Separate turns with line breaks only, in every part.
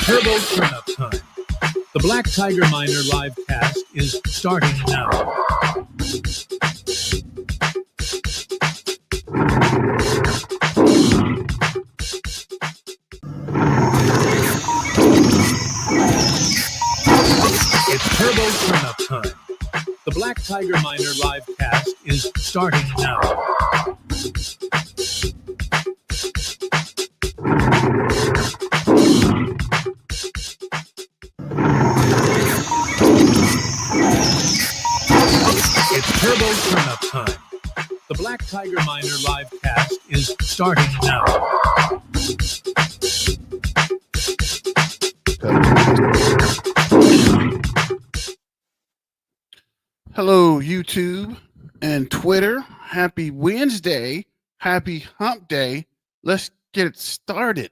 Turbo Turnup Time. The Black Tiger Miner live cast is starting now. It's Turbo Turnup Time. The Black Tiger Miner live cast is starting now. It's Turbo Turnup Time. The Black Tiger Miner live cast is starting now.
Hello, YouTube and Twitter. Happy Wednesday. Happy hump day. Let's get it started.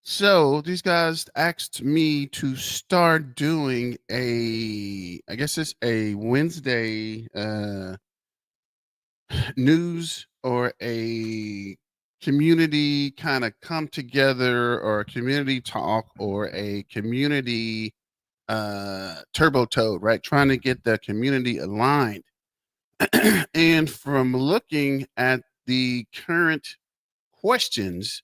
So these guys asked me to start doing I guess it's a Wednesday news or a community kind of come together or a community talk or a community turbo toad, right? Trying to get the community aligned. And from looking at the current questions,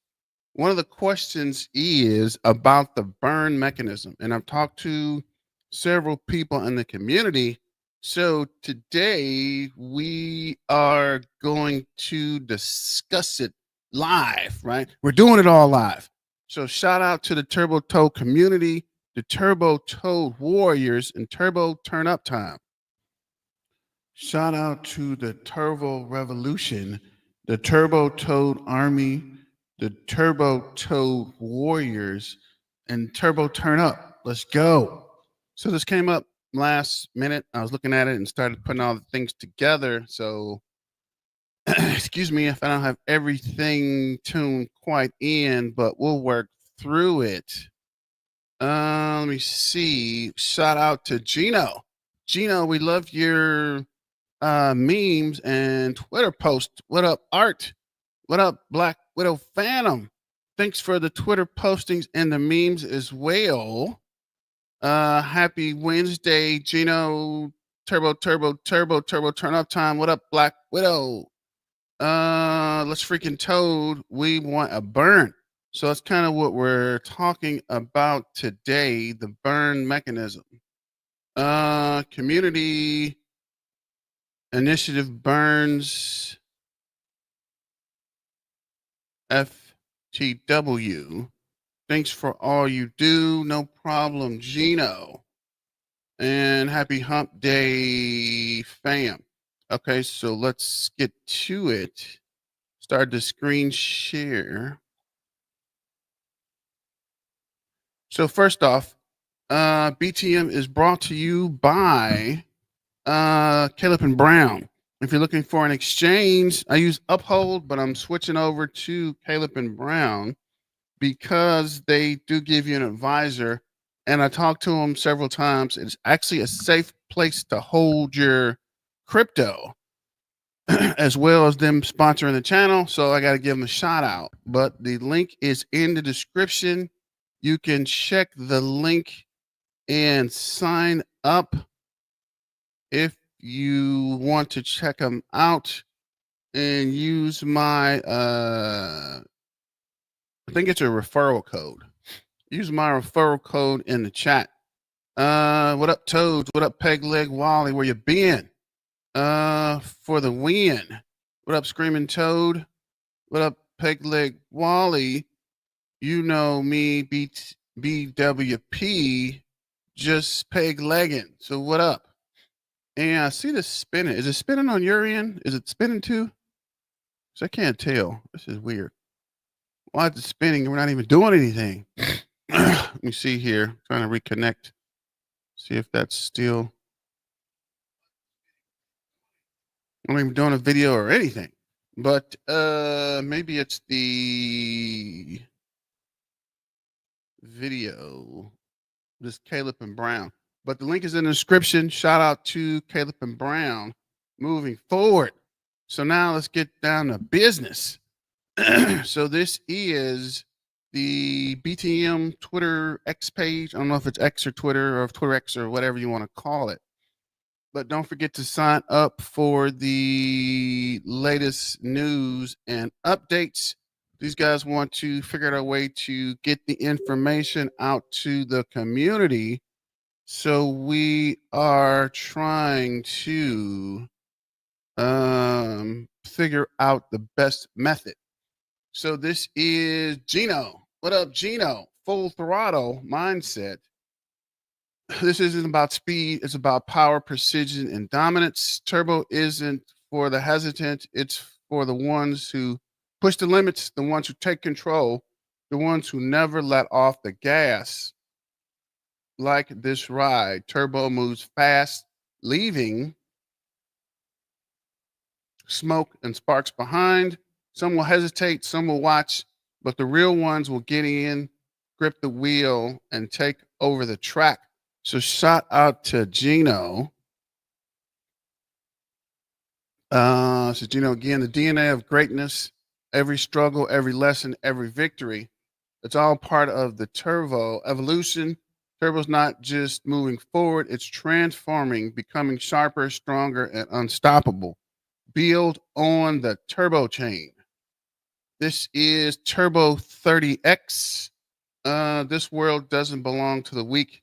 one of the questions is about the burn mechanism. And I've talked to several people in the community. So today we are going to discuss it live, right? We're doing it all live. So shout out to the Turbo Toad community, the Turbo Toad Warriors, and Turbo Turn Up Time. Shout out to the Turbo Revolution, the Turbo Toad Army, the Turbo Toad Warriors, and Turbo Turn Up. Let's go. So this came up last minute. I was looking at it and started putting all the things together. So excuse me if I don't have everything tuned quite in, but we'll work through it. Let me see. Shout out to Gino. Gino, we love your memes and Twitter posts. What up, Art? What up, Black Widow Phantom? Thanks for the Twitter postings and the memes as well. Happy Wednesday, Gino. Turbo Turn Up Time. What up, Black Widow? Let's freaking Toad. We want a burn. So that's kind of what we're talking about today, the burn mechanism. Community initiative burns FTW. Thanks for all you do. No problem, Gino. And happy hump day, fam. Okay, so let's get to it. Start the screen share. So first off, BTM is brought to you by Caleb and Brown. If you're looking for an exchange, I use Uphold, but I'm switching over to Caleb and Brown because they do give you an advisor. And I talked to them several times. It's actually a safe place to hold your crypto, as well as them sponsoring the channel. So I got to give them a shout out. But the link is in the description. You can check the link and sign up if you want to check them out and use my I think it's a referral code. Use my referral code in the chat. What up, Toads? What up, Peg Leg Wally? Where you been? For the win. What up, Screaming Toad? What up, Peg Leg Wally? You know me, BWP, just peg legging. So what up? And I see this spinning. Is it spinning on your end? Is it spinning too? Because I can't tell. This is weird. Why is it spinning and we're not even doing anything? Let me see here. Trying to reconnect. See if that's still. I'm not even doing a video or anything. But maybe it's the video. This Caleb and Brown. But the link is in the description. Shout out to Caleb and Brown moving forward. So now let's get down to business. So this is the BTM Twitter X page. I don't know if it's X or Twitter or Twitter X or whatever you want to call it. But don't forget to sign up for the latest news and updates. These guys want to figure out a way to get the information out to the community. So we are trying to figure out the best method. So this is Gino. What up, Gino? Full throttle mindset. This isn't about speed, it's about power, precision, and dominance. Turbo isn't for the hesitant, it's for the ones who push the limits, the ones who take control, the ones who never let off the gas. Like this ride, Turbo moves fast, leaving smoke and sparks behind. Some will hesitate, some will watch, but the real ones will get in, grip the wheel, and take over the track. So shout out to Gino. So Gino, again, the DNA of greatness, every struggle, every lesson, every victory, it's all part of the turbo evolution. Turbo's not just moving forward, it's transforming, becoming sharper, stronger, and unstoppable. Build on the turbo chain. This is Turbo 30X. This world doesn't belong to the weak.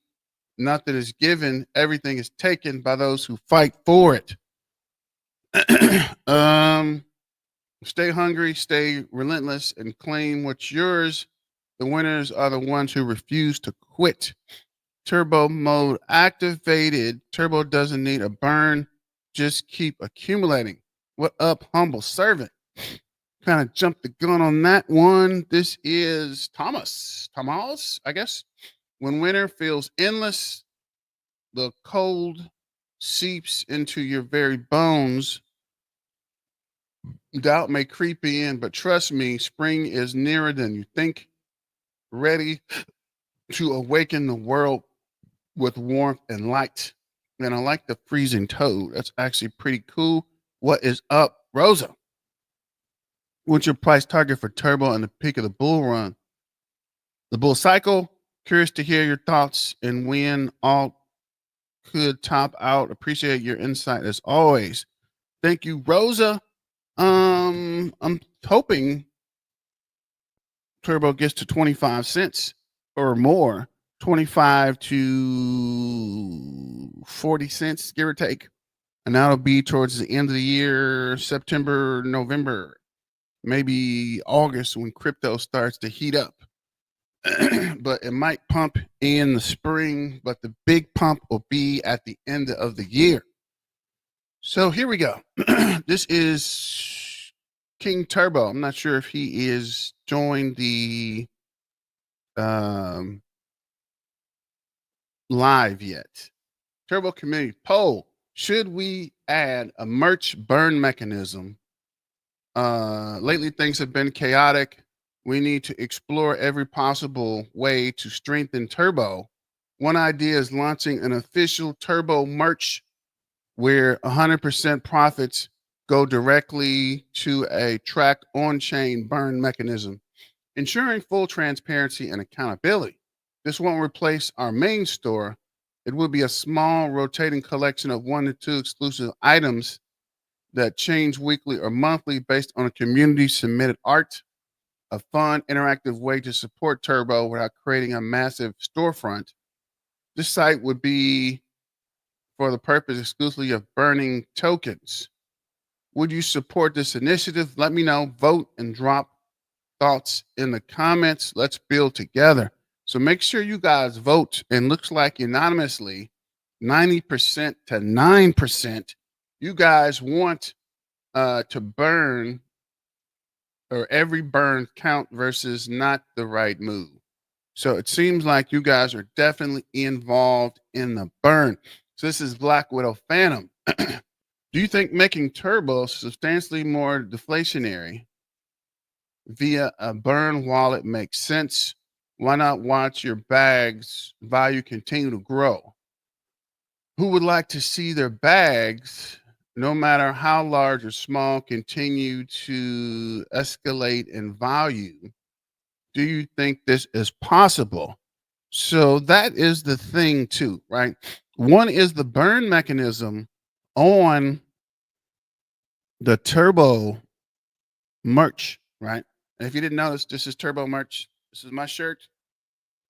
Nothing is given, everything is taken by those who fight for it. Stay hungry, stay relentless, and claim what's yours. The winners are the ones who refuse to quit. Turbo mode activated. Turbo doesn't need a burn. Just keep accumulating. What up, humble servant? Kind of jumped the gun on that one. This is Thomas, I guess. When winter feels endless, the cold seeps into your very bones. Doubt may creep in, but trust me, spring is nearer than you think, ready to awaken the world with warmth and light. And I like the freezing toad. That's actually pretty cool. What is up, Rosa? What's your price target for Turbo and the peak of the bull run? The bull cycle? Curious to hear your thoughts and when all could top out. Appreciate your insight as always. Thank you, Rosa. I'm hoping Turbo gets to 25 cents or more, 25 to 40 cents, give or take. And that'll be towards the end of the year, September, November, maybe August, when crypto starts to heat up. But it might pump in the spring, but the big pump will be at the end of the year. So here we go. This is King Turbo. I'm not sure if he is joined the live yet. Turbo community poll. Should we add a merch burn mechanism? Lately, things have been chaotic. We need to explore every possible way to strengthen Turbo. One idea is launching an official Turbo merch where 100% profits go directly to a tracked on-chain burn mechanism, ensuring full transparency and accountability. This won't replace our main store. It will be a small rotating collection of 1 to 2 exclusive items that change weekly or monthly based on a community submitted art, a fun, interactive way to support Turbo without creating a massive storefront. This site would be for the purpose exclusively of burning tokens. Would you support this initiative? Let me know. Vote and drop thoughts in the comments. Let's build together. So make sure you guys vote. And looks like unanimously, 90% to 9%, you guys want to burn, or every burn count versus not the right move. So it seems like you guys are definitely involved in the burn. So this is Black Widow Phantom. Do you think making Turbo substantially more deflationary via a burn wallet makes sense? Why not watch your bag's value continue to grow? Who would like to see their bags, no matter how large or small, continue to escalate in value Do you think this is possible? So that is the thing too, right? One is the burn mechanism on the turbo merch, right? And if you didn't notice, this is turbo merch. This is my shirt.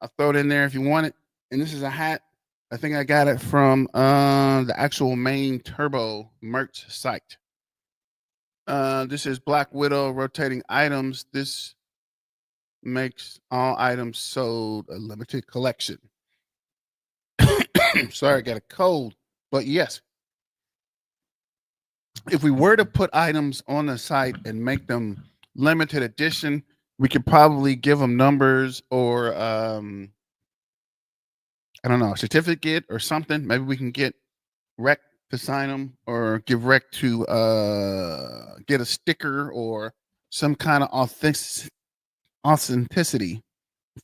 I'll throw it in there if you want it. And this is a hat. I think I got it from the actual main turbo merch site. This is Black Widow rotating items. This makes all items sold a limited collection. Sorry, I got a cold. But yes, if we were to put items on the site and make them limited edition, we could probably give them numbers or I don't know, a certificate or something. Maybe we can get Rec to sign them or give Rec to get a sticker or some kind of authenticity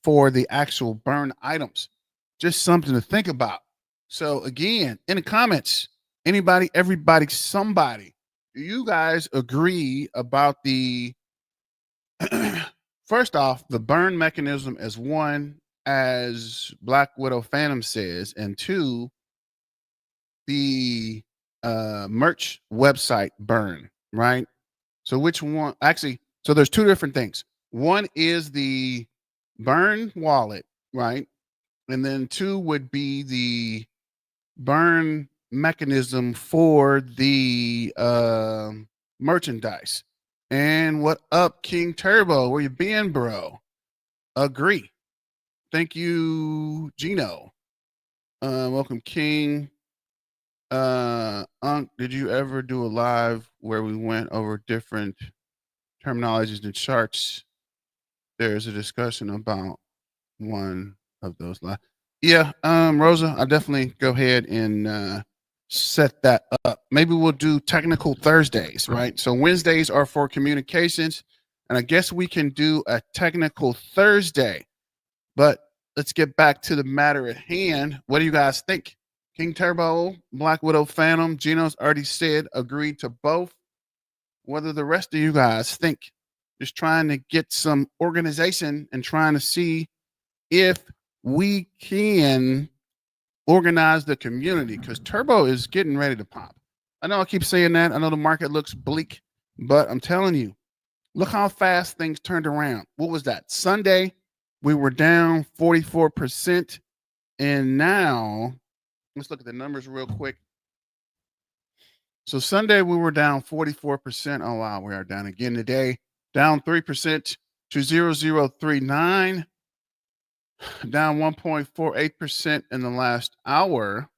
for the actual burn items. Just something to think about. So again, in the comments, anybody, everybody, somebody, do you guys agree about the first off, the burn mechanism as one, as Black Widow Phantom says, and two, the merch website burn, right? So which one actually, so there's two different things. One is the burn wallet, right? And then two would be the burn mechanism for the merchandise. And what up, King Turbo? Where you been, bro? Agree. Thank you, Gino. Welcome, King. Unc, did you ever do a live where we went over different terminologies and charts? There's a discussion about one of those live. Yeah, Rosa, I'll definitely go ahead and set that up. Maybe we'll do technical Thursdays, right? So Wednesdays are for communications, and I guess we can do a technical Thursday. But let's get back to the matter at hand. What do you guys think? King Turbo, Black Widow Phantom, Gino's already said agreed to both. What do the rest of you guys think? Just trying to get some organization and trying to see if we can organize the community, because Turbo is getting ready to pop. I know I keep saying that. I know the market looks bleak, but I'm telling you, look how fast things turned around. What was that? Sunday, we were down 44%. And now, let's look at the numbers real quick. So Sunday, we were down 44%. Oh, wow, we are down again today. Down 3% to 0039. Down 1.48% in the last hour.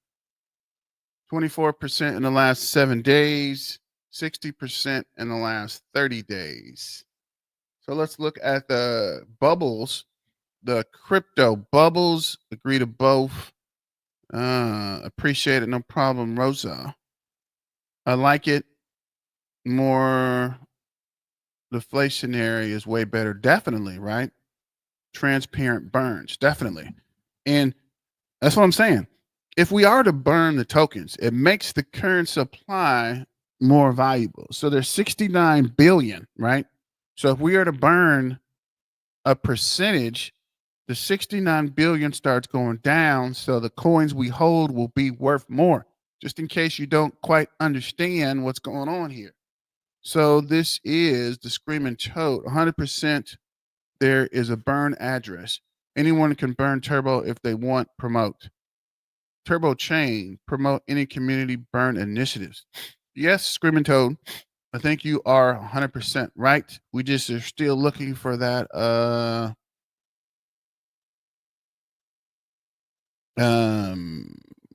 24% in the last 7 days. 60% in the last 30 days. So let's look at the bubbles. The crypto bubbles. Agree to both. Appreciate it. No problem, Rosa. I like it. More deflationary is way better. Definitely, right? Transparent burns. Definitely. And that's what I'm saying. If we are to burn the tokens, it makes the current supply more valuable. So there's 69 billion, right? So if we are to burn a percentage, the 69 billion starts going down. So the coins we hold will be worth more, just in case you don't quite understand what's going on here. So this is the Screaming Toad. 100% there is a burn address. Anyone can burn Turbo if they want. Promote. Turbo Chain. Promote any community burn initiatives. Yes, Screaming Toad. I think you are 100% right. We just are still looking for that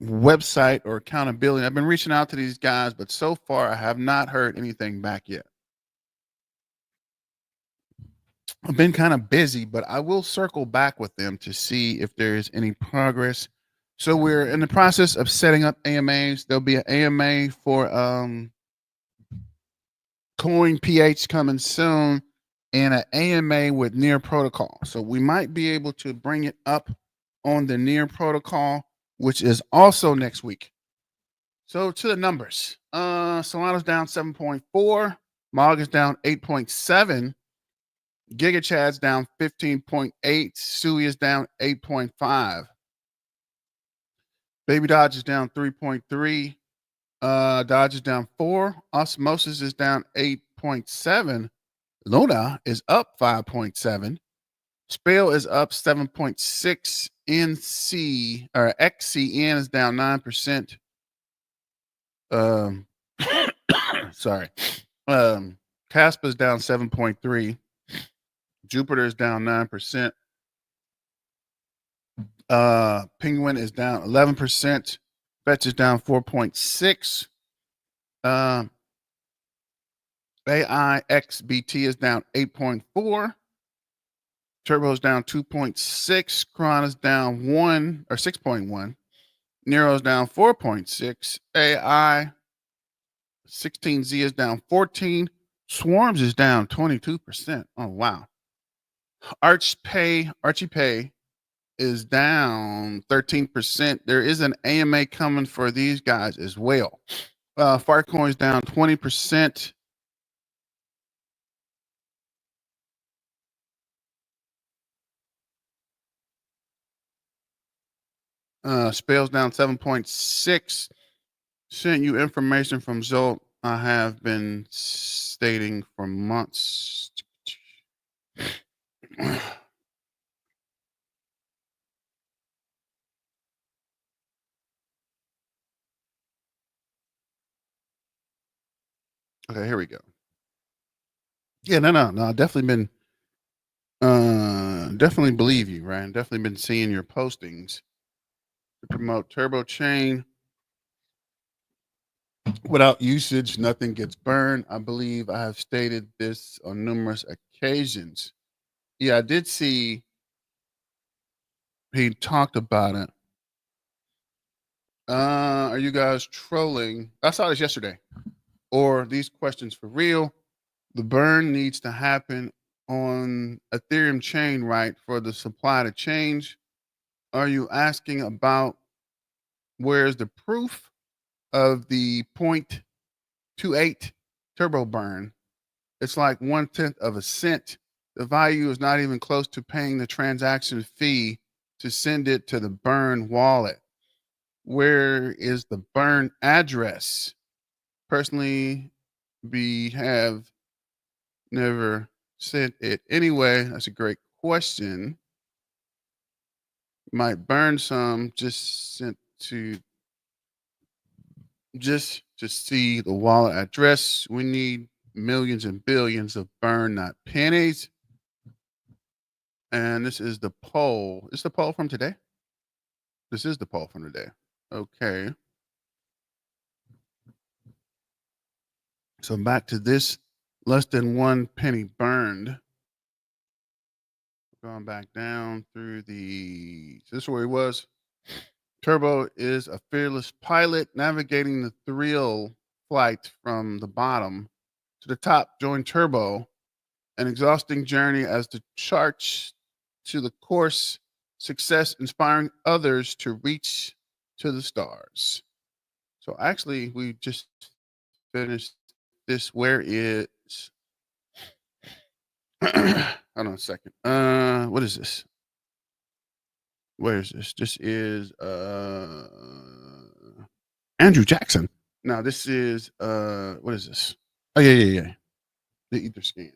website or accountability. I've been reaching out to these guys, but so far I have not heard anything back yet. I've been kind of busy, but I will circle back with them to see if there's any progress. So we're in the process of setting up AMAs. There'll be an AMA for Coin PH coming soon, and an AMA with Near Protocol. So we might be able to bring it up on the Near Protocol, which is also next week. So to the numbers, Solana's down 7.4, MOG is down 8.7. Giga Chad's down 15.8. Sui is down 8.5. Baby Dodge is down 3.3. Dodge is down 4. Osmosis is down 8.7. Luna is up 5.7. Spell is up 7.6. NC or XCN is down 9%. Sorry. Kaspa is down 7.3. Jupiter is down 9%. Penguin is down 11%. Fetch is down 4.6. AIXBT is down 8.4. Turbo is down 2.6. Cron is down 1 or 6.1. Nero is down 4.6. AI 16Z is down 14. Swarms is down 22%. Oh, wow. Archie Pay is down 13%. There is an AMA coming for these guys as well. Firecoin's down 20%. Spell's down 7.6. Sent you information from Zolt. I have been stating for months. Okay, here we go. Yeah, no. I definitely believe you, Ryan. Definitely been seeing your postings to promote Turbo Chain. Without usage, nothing gets burned. I believe I have stated this on numerous occasions. Yeah, I did see he talked about it. Are you guys trolling? I saw this yesterday. Or these questions for real? The burn needs to happen on Ethereum chain, right, for the supply to change. Are you asking about where's the proof of the 0.28 turbo burn? It's like 1/10 of a cent. The value is not even close to paying the transaction fee to send it to the burn wallet. Where is the burn address? Personally, we have never sent it. Anyway, that's a great question. Might burn some just sent to see the wallet address. We need millions and billions of burn, not pennies. And this is the poll. Is the poll from today? This is the poll from today. Okay. So back to this less than 1 penny burned. Going back down through so this is where he was. Turbo is a fearless pilot navigating the thrill flight from the bottom to the top. Join Turbo, an exhausting journey as the charts to the course, success inspiring others to reach to the stars. So actually, we just finished this. Where is hold on a second. What is this? Where is this? This is Andrew Jackson. Now this is what is this? Oh yeah. The Ether scan.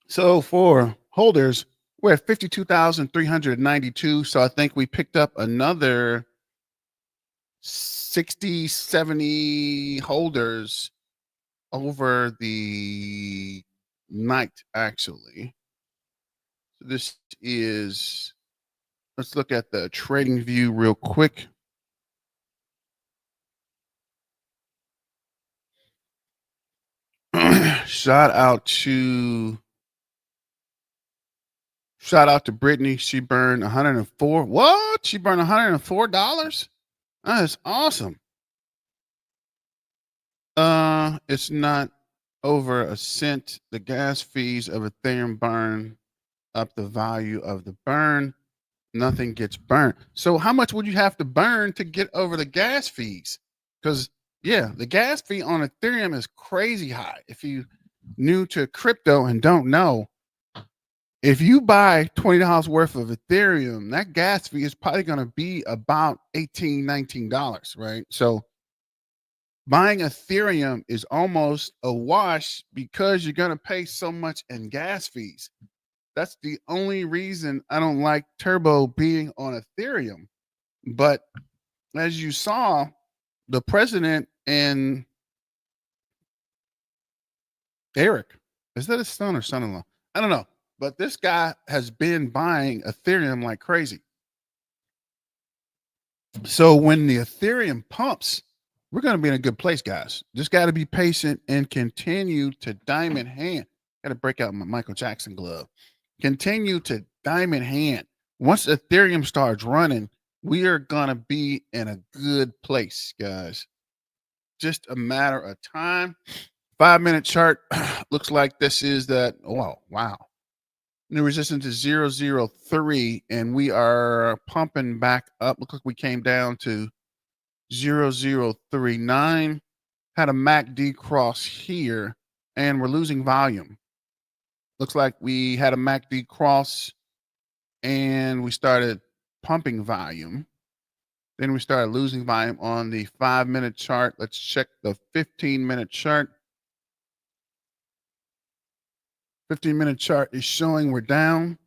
So for holders, we're at 52,392. So I think we picked up another 60, 70 holders over the night, actually. So this is, let's look at the trading view real quick. Shout out to Brittany. She burned 104. What? She burned $104? That is awesome. It's not over a cent. The gas fees of Ethereum burn up the value of the burn. Nothing gets burned. So how much would you have to burn to get over the gas fees? Because Yeah, the gas fee on Ethereum is crazy high. If you new to crypto and don't know, if you buy $20 worth of Ethereum, that gas fee is probably going to be about $18, $19, right? So buying Ethereum is almost a wash because you're going to pay so much in gas fees. That's the only reason I don't like Turbo being on Ethereum. But as you saw, the president and Eric, is that his son or son-in-law? I don't know. But this guy has been buying Ethereum like crazy. So when the Ethereum pumps, we're going to be in a good place, guys. Just got to be patient and continue to diamond hand. Got to break out my Michael Jackson glove. Continue to diamond hand. Once Ethereum starts running, we are going to be in a good place, guys. Just a matter of time. 5-minute chart looks like this is that. Oh, wow. New resistance is 003, and we are pumping back up. Looks like we came down to 0039. Had a MACD cross here, and we're losing volume. Looks like we had a MACD cross, and we started pumping volume. Then we started losing volume on the 5-minute chart. Let's check the 15-minute chart. 15-minute chart is showing we're down.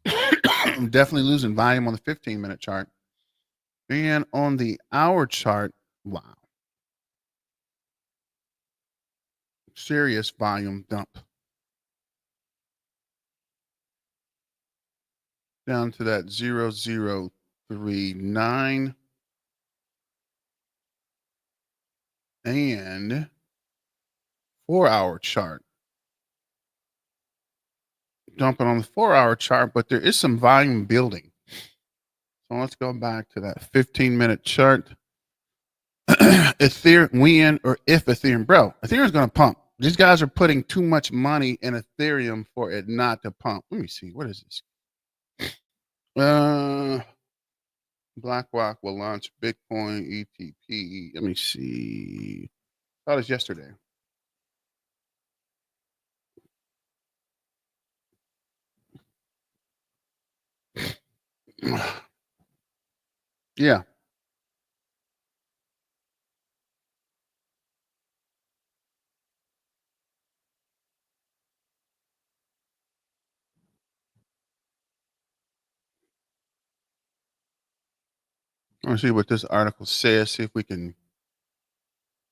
Definitely losing volume on the 15-minute chart. And on the hour chart, wow. Serious volume dump. Down to that 0039. And 4-hour chart. Dumping on the 4-hour chart, but there is some volume building. So let's go back to that 15-minute chart. Ethereum, if Ethereum, bro, Ethereum's going to pump. These guys are putting too much money in Ethereum for it not to pump. Let me see. What is this? BlackRock will launch Bitcoin ETP. Let me see. That was yesterday. Yeah. I want to see what this article says. See if we can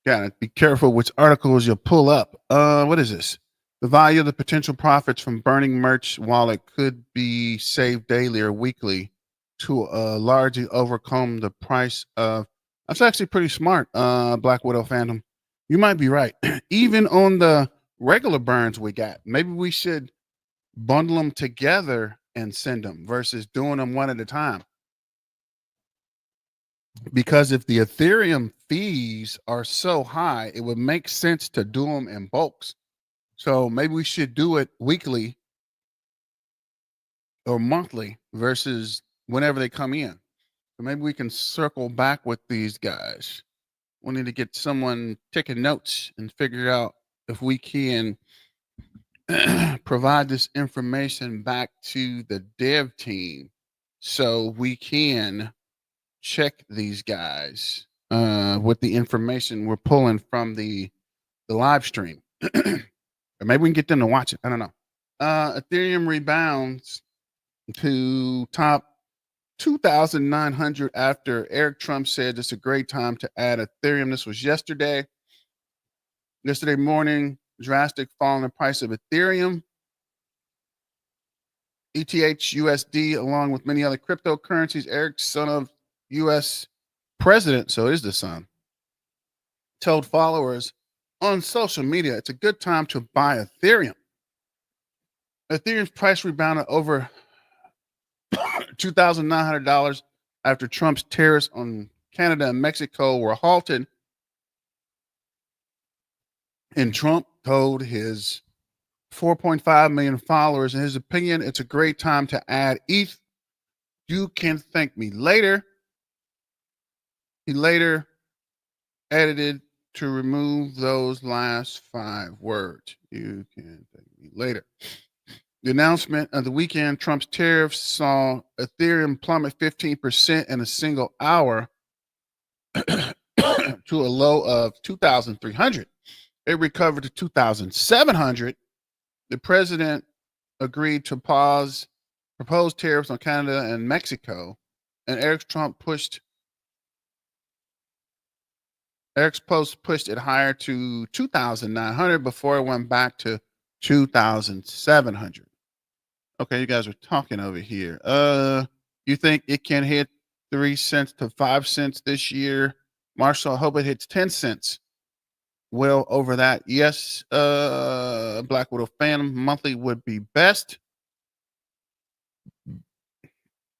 kind of be careful which articles you pull up. What is this? The value of the potential profits from burning merch wallet could be saved daily or weekly to largely overcome the price of. That's actually pretty smart, Black Widow Phantom. You might be right. Even on the regular burns we got, maybe we should bundle them together and send them versus doing them one at a time. Because if the Ethereum fees are so high, it would make sense to do them in bulks. So maybe we should do it weekly or monthly versus whenever they come in. So maybe we can circle back with these guys. We need to get someone taking notes and figure out if we can provide this information back to the dev team so we can check these guys with the information we're pulling from the live stream. Or maybe we can get them to watch it. I don't know. Ethereum rebounds to top 2,900 after Eric Trump said it's a great time to add Ethereum. This was yesterday. Yesterday morning, drastic fall in the price of Ethereum. ETH USD, along with many other cryptocurrencies. Eric, son of U.S. president, so it is the son, told followers on social media it's a good time to buy Ethereum. Ethereum's price rebounded over $2,900 after Trump's tariffs on Canada and Mexico were halted. And Trump told his 4.5 million followers, in his opinion, it's a great time to add ETH. You can thank me later. He later edited to remove those last 5 words. You can thank me later. The announcement of the weekend, Trump's tariffs saw Ethereum plummet 15% in a single hour to a low of 2,300. It recovered to 2,700. The president agreed to pause proposed tariffs on Canada and Mexico, and Eric's post pushed it higher to 2,900 before it went back to 2,700. Okay, you guys are talking over here. You think it can hit 3 cents to 5 cents this year? Marshall, I hope it hits 10 cents. Well over that. Yes, Black Widow Phantom monthly would be best.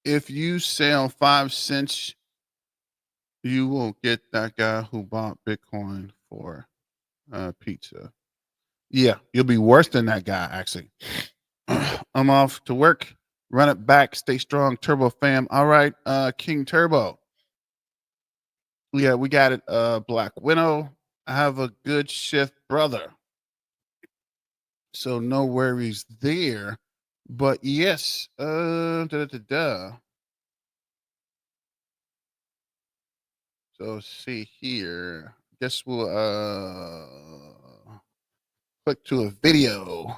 If you sell 5 cents, you will get that guy who bought Bitcoin for pizza. Yeah, you'll be worse than that guy, actually. I'm off to work. Run it back. Stay strong, Turbo fam. All right, King Turbo. Yeah, we got it. Black Widow. I have a good shift, brother. So no worries there. But yes, So see here. Guess we'll click to a video.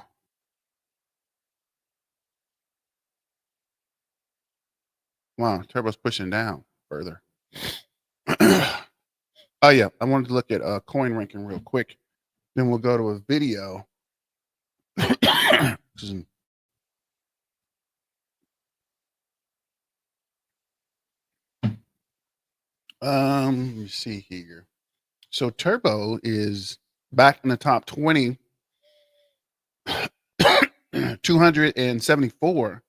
Wow, Turbo's pushing down further. Oh yeah, I wanted to look at coin ranking real quick. Then we'll go to a video. Let me see here. So Turbo is back in the top 20. 274.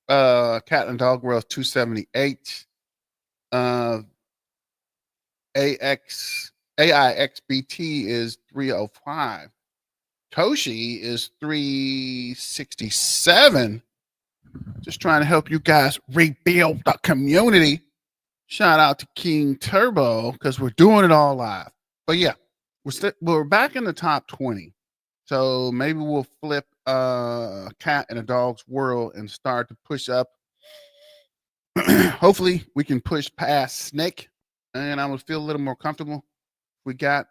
Cat and Dog World 278. AIXBT is 305. Toshi is 367. Just trying to help you guys rebuild the community. Shout out to King Turbo because we're doing it all live. But yeah, we're back in the top 20. So maybe we'll flip Cat and a Dog's World and start to push up. Hopefully we can push past Snake and I would feel a little more comfortable. We got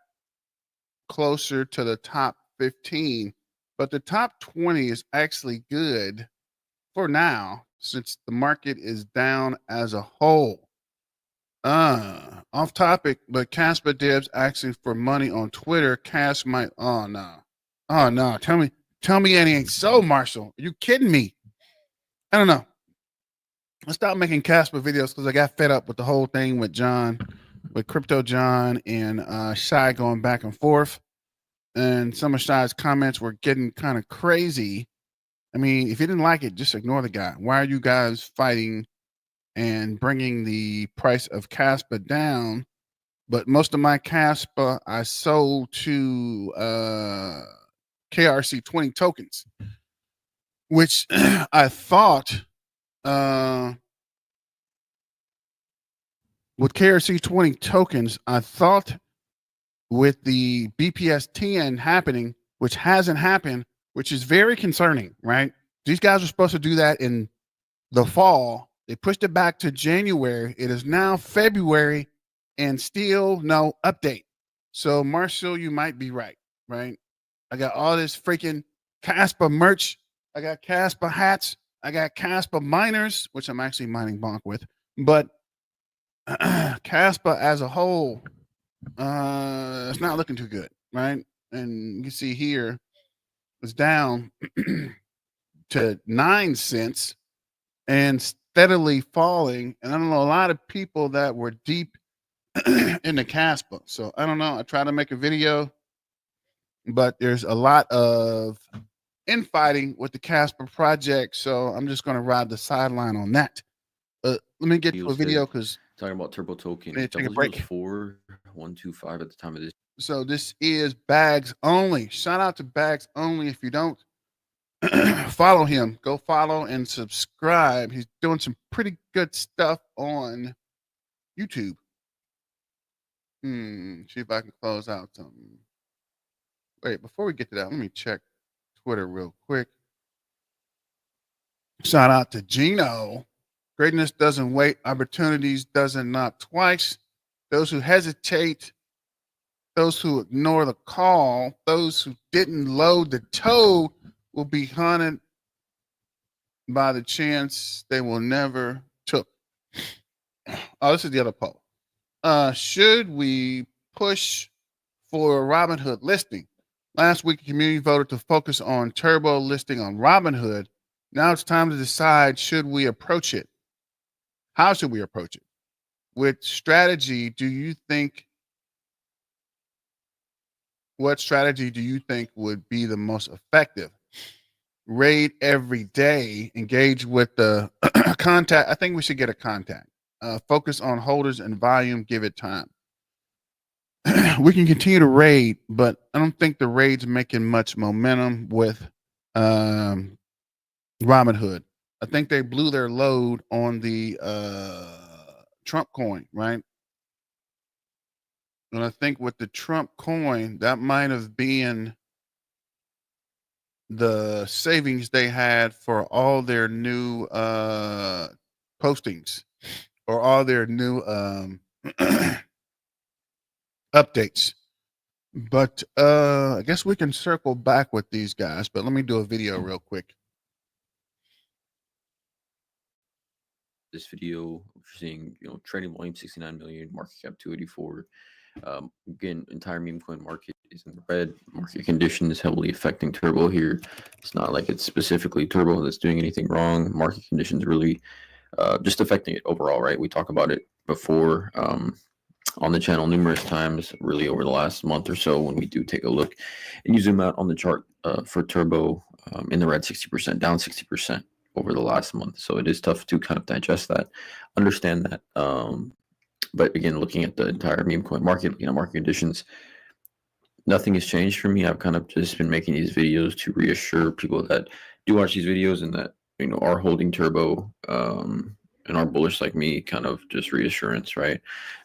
closer to the top 15, but the top 20 is actually good for now since the market is down as a whole. Off topic, but Kaspa Dibs asking for money on Twitter. Cash might. Oh no. Tell me it ain't so, Marshall. Are you kidding me? I don't know. I stopped making Kaspa videos because I got fed up with the whole thing with John, with Crypto John and Shy going back and forth. And some of Shy's comments were getting kind of crazy. I mean, if you didn't like it, just ignore the guy. Why are you guys fighting and bringing the price of Kaspa down? But most of my Kaspa I sold to KRC20 tokens, which I thought with KRC20 tokens, I thought with the BPS10 happening, which hasn't happened, which is very concerning, right? These guys are supposed to do that in the fall. They pushed it back to January. It is now February and still no update. So Marshall, you might be right? I got all this freaking Kaspa merch. I got Kaspa hats. I got Kaspa miners, which I'm actually mining bonk with. But Kaspa as a whole, it's not looking too good, right? And you can see here, it's down to 9 cents and steadily falling. And I don't know, a lot of people that were deep in the Kaspa. So I don't know. I try to make a video, but there's a lot of infighting with the Kaspa project. So I'm just going to ride the sideline on that. Let me get to a video because
talking about Turbo Token.
Take a break.
4125 at the time of this.
So this is Bags Only. Shout out to Bags Only. If you don't follow him, go follow and subscribe. He's doing some pretty good stuff on YouTube. See if I can close out something. Wait, before we get to that, let me check Twitter real quick. Shout out to Gino. Greatness doesn't wait. Opportunities doesn't knock twice. Those who hesitate, those who ignore the call, those who didn't load the toad will be haunted by the chance they will never took. Oh, this is the other poll. Should we push for a Robinhood listing? Last week, the community voted to focus on turbo listing on Robinhood. Now it's time to decide, should we approach it? How should we approach it? What strategy do you think would be the most effective? Raid every day, engage with the contact. I think we should get a contact. Focus on holders and volume, give it time. We can continue to raid, but I don't think the raid's making much momentum with Robinhood. I think they blew their load on the Trump coin, right? And I think with the Trump coin, that might have been the savings they had for all their new postings or all their new updates. But I guess we can circle back with these guys, but let me do a video real quick.
This video, we're seeing, trading volume 69 million, market cap 284. Again, entire Memecoin market is in the red. Market condition is heavily affecting Turbo here. It's not like it's specifically Turbo that's doing anything wrong. Market conditions really just affecting it overall, right? We talk about it before on the channel numerous times, really over the last month or so. When we do take a look and you zoom out on the chart for Turbo in the red, 60%, down 60% over the last month. So it is tough to kind of digest that, understand that. But again, looking at the entire meme coin market, market conditions, nothing has changed for me. I've kind of just been making these videos to reassure people that do watch these videos and that, are holding Turbo and are bullish like me, kind of just reassurance, right?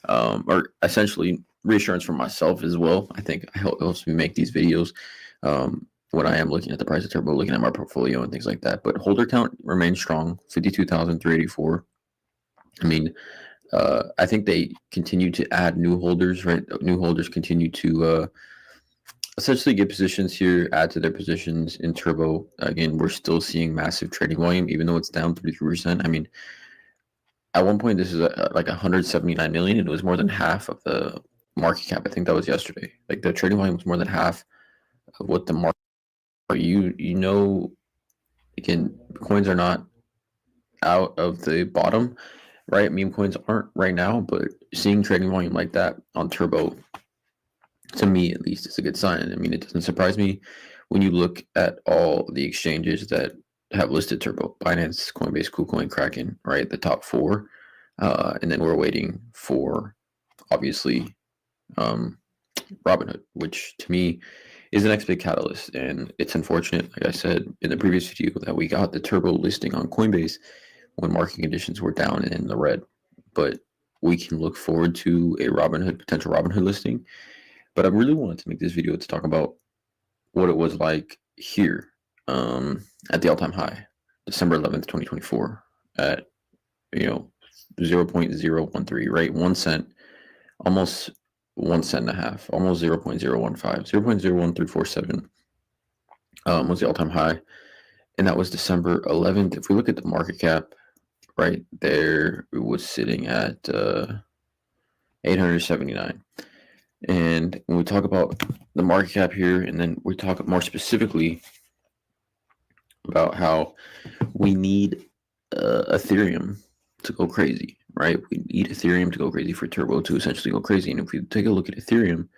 Or essentially reassurance for myself as well. I think it helps me make these videos when I am looking at the price of Turbo, looking at my portfolio and things like that. But holder count remains strong, 52,384. I mean, I think they continue to add new holders, right? New holders continue to essentially get positions here, add to their positions in Turbo. Again, we're still seeing massive trading volume, even though it's down 33%. I mean, at one point, this is like 179 million. It was more than half of the market cap. I think that was yesterday. Like the trading volume was more than half of what the market. Again, coins are not out of the bottom, right? Meme coins aren't right now, but seeing trading volume like that on Turbo, to me at least, is a good sign. I mean, it doesn't surprise me when you look at all the exchanges that have listed Turbo: Binance, Coinbase, KuCoin, Kraken, right? The top four. And then we're waiting for, obviously, Robinhood, which to me is the next big catalyst. And it's unfortunate, like I said in the previous video, that we got the Turbo listing on Coinbase when market conditions were down and in the red. But we can look forward to a potential Robinhood listing. But I really wanted to make this video to talk about what it was like here at the all-time high, December 11th, 2024, at 0.013, right? 1 cent, almost 1 cent and a half, almost 0.015, 0.01347 was the all-time high. And that was December 11th. If we look at the market cap, right there, it was sitting at 879. And when we talk about the market cap here, and then we talk more specifically about how we need Ethereum to go crazy, right? We need Ethereum to go crazy for Turbo to essentially go crazy. And if we take a look at Ethereum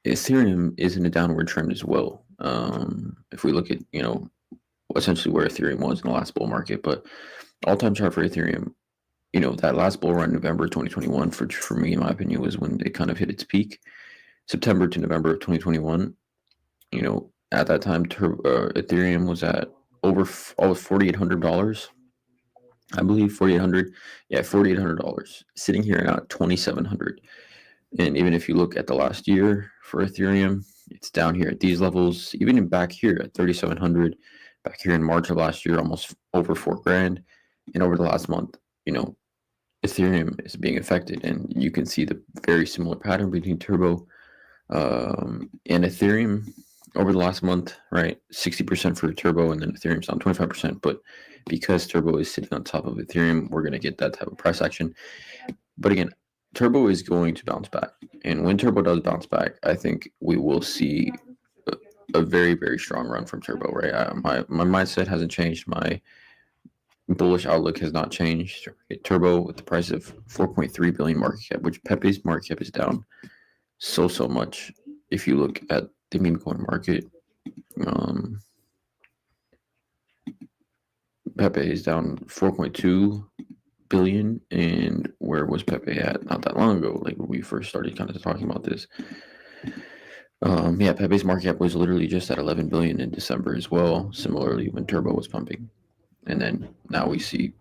is in a downward trend as well. If we look at, essentially where Ethereum was in the last bull market, but all-time chart for Ethereum, that last bull run, November 2021, for me, in my opinion, was when it kind of hit its peak. September to November of 2021, at that time, Ethereum was at almost $4,800. I believe $4,800. Yeah, $4,800. Sitting here at $2,700. And even if you look at the last year for Ethereum, it's down here at these levels, even back here at 3,700, back here in March of last year, almost over 4 grand. And over the last month, Ethereum is being affected. And you can see the very similar pattern between Turbo and Ethereum over the last month, right? 60% for Turbo, and then Ethereum's down 25%. But because Turbo is sitting on top of Ethereum, we're going to get that type of price action. But again, Turbo is going to bounce back. And when Turbo does bounce back, I think we will see a very, very strong run from Turbo, right? My mindset hasn't changed. My bullish outlook has not changed. Turbo with the price of 4.3 billion market cap, which Pepe's market cap is down so much. If you look at the Memecoin market, Pepe is down 4.2 billion, and where was Pepe at not that long ago, like when we first started kind of talking about this? Pepe's market cap was literally just at 11 billion in December as well, similarly when Turbo was pumping. And then now we see,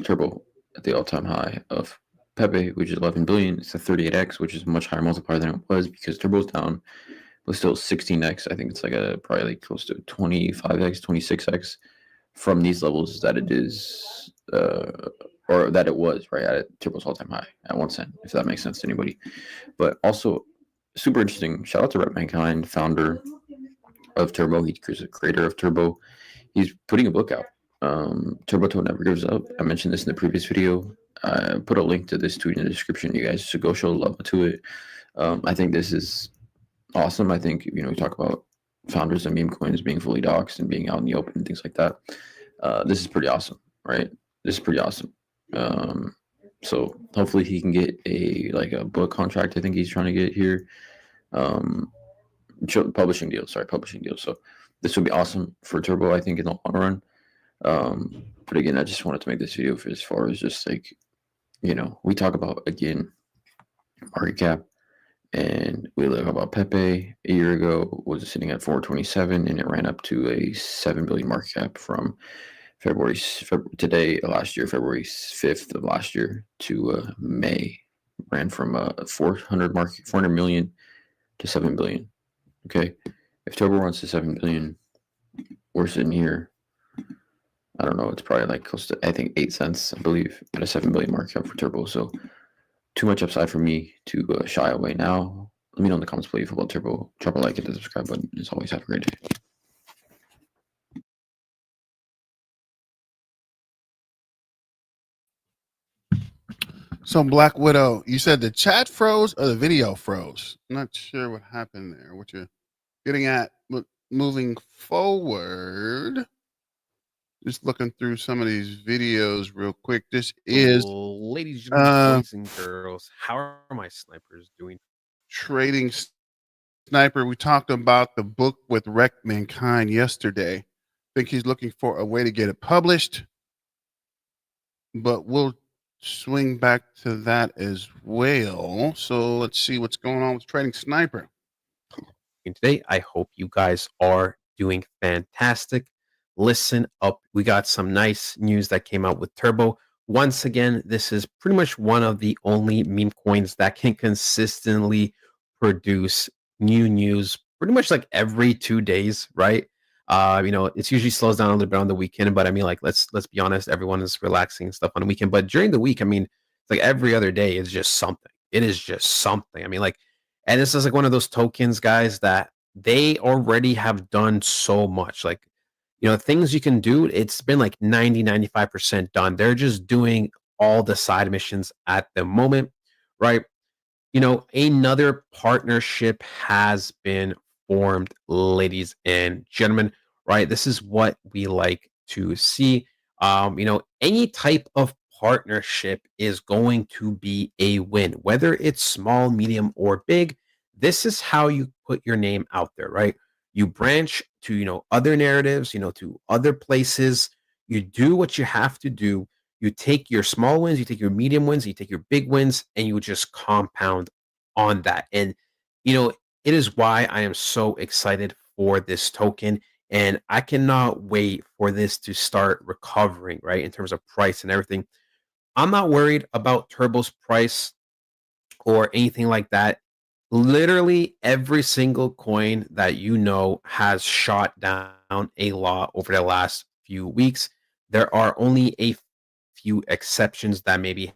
Turbo at the all-time high of Pepe, which is 11 billion. It's a 38x, which is a much higher multiplier than it was because Turbo's down, but still 16x. I think it's probably like close to 25x, 26x from these levels that it is, or that it was, right, at Turbo's all-time high at 1 cent, if that makes sense to anybody. But also, super interesting. Shout out to Memecoin, founder of Turbo. He's a creator of Turbo. He's putting a book out. Turbo Toad Never Gives Up. I mentioned this in the previous video. I put a link to this tweet in the description. You guys should go show love to it. I think this is awesome. I think, we talk about founders of Memecoin as being fully doxxed and being out in the open and things like that. This is pretty awesome, right? This is pretty awesome. So hopefully he can get a book contract. I think he's trying to get here. Publishing deal. So this would be awesome for Turbo, I think, in the long run. But again, I just wanted to make this video for as far as just we talk about, again, market cap, and we look about Pepe a year ago was sitting at 427, and it ran up to a 7 billion market cap from February 5th of last year to May. Ran from 400 million to 7 billion. Okay, if Turbo runs to 7 billion, we're sitting here. I don't know. It's probably close to, I think, 8 cents, I believe, at a 7 billion market cap for Turbo. So too much upside for me to shy away now. Let me know in the comments below if you feel about Turbo. Drop a like and the subscribe button. As always, have a great day.
So Black Widow, you said the chat froze or the video froze? I'm not sure what happened there. What you're getting at, but moving forward, just looking through some of these videos real quick. This is,
ladies and gentlemen, boys and girls, how are my snipers doing?
Trading Sniper. We talked about the book with Memecoin yesterday. I think he's looking for a way to get it published, but we'll swing back to that as well. So let's see what's going on with Trading Sniper.
And today, I hope you guys are doing fantastic. Listen up. We got some nice news that came out with Turbo. Once again, this is pretty much one of the only meme coins that can consistently produce new news pretty much every 2 days, right? It's usually slows down a little bit on the weekend, but I mean, let's be honest, everyone is relaxing and stuff on the weekend. But during the week, I mean, it's every other day is just something. It is just something. I mean, and this is one of those tokens, guys, that they already have done so much. Things you can do, it's been 90-95% done. They're just doing all the side missions at the moment, right? Another partnership has been formed, ladies and gentlemen, right? This is what we like to see. Any type of partnership is going to be a win, whether it's small, medium, or big. This is how you put your name out there, right? You branch to, other narratives, to other places. You do what you have to do. You take your small wins, you take your medium wins, you take your big wins, and you just compound on that. And, it is why I am so excited for this token. And I cannot wait for this to start recovering, right? In terms of price and everything. I'm not worried about Turbo's price or anything like that. Literally every single coin that you know has shot down a lot over the last few weeks. There are only a few exceptions that maybe